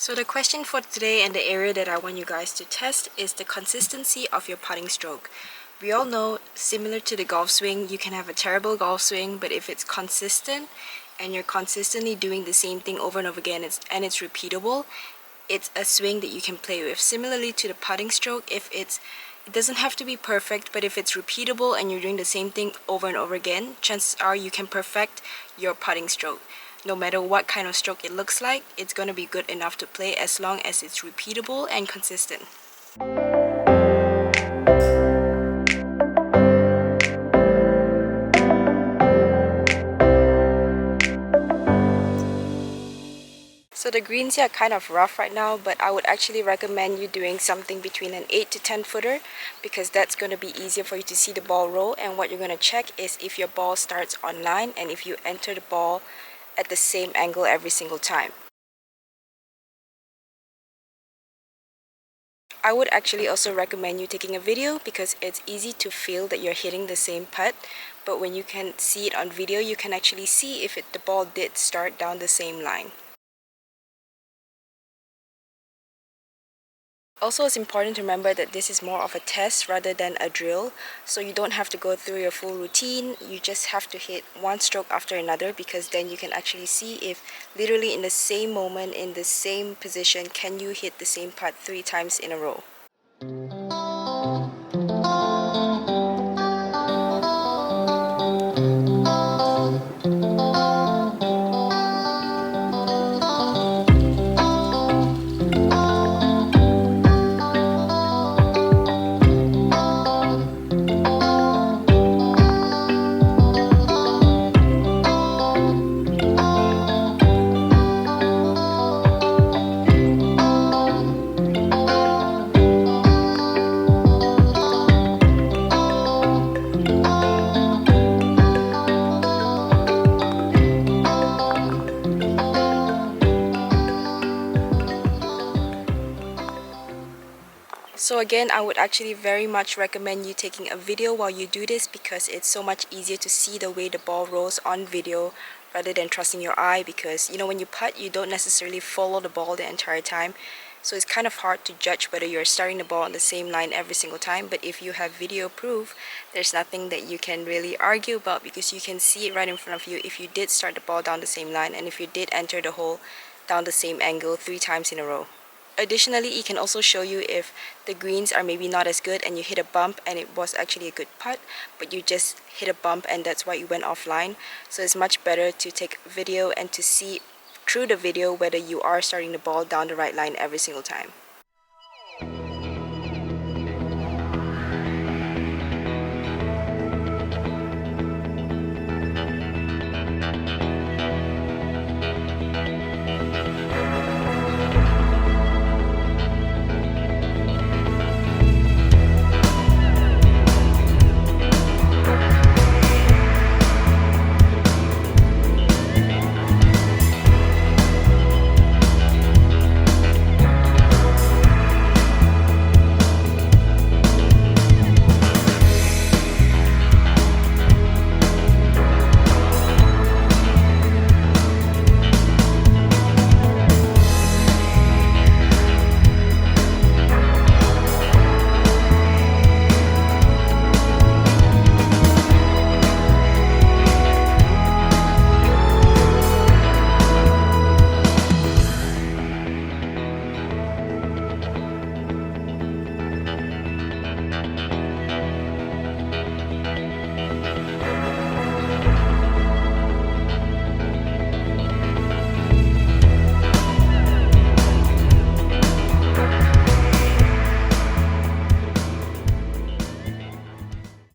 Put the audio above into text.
So the question for today and the area that I want you guys to test is the consistency of your putting stroke. We all know, similar to the golf swing, you can have a terrible golf swing, but if it's consistent and you're consistently doing the same thing over and over again and it's repeatable, it's a swing that you can play with. Similarly to the putting stroke, it doesn't have to be perfect, but if it's repeatable and you're doing the same thing over and over again, chances are you can perfect your putting stroke. No matter what kind of stroke it looks like, it's going to be good enough to play as long as it's repeatable and consistent. So the greens here are kind of rough right now, but I would actually recommend you doing something between an 8 to 10 footer because that's going to be easier for you to see the ball roll. And what you're going to check is if your ball starts on line and if you enter the ball at the same angle every single time. I would actually also recommend you taking a video because it's easy to feel that you're hitting the same putt, but when you can see it on video, you can actually see if the ball did start down the same line. Also, it's important to remember that this is more of a test rather than a drill, so you don't have to go through your full routine. You just have to hit one stroke after another because then you can actually see if literally in the same moment, in the same position, can you hit the same putt 3 times in a row. So again, I would actually very much recommend you taking a video while you do this because it's so much easier to see the way the ball rolls on video rather than trusting your eye, because when you putt, you don't necessarily follow the ball the entire time. So it's kind of hard to judge whether you're starting the ball on the same line every single time. But if you have video proof, there's nothing that you can really argue about because you can see it right in front of you if you did start the ball down the same line and if you did enter the hole down the same angle 3 times in a row. Additionally, it can also show you if the greens are maybe not as good and you hit a bump and it was actually a good putt, but you just hit a bump and that's why you went offline. So it's much better to take video and to see through the video whether you are starting the ball down the right line every single time.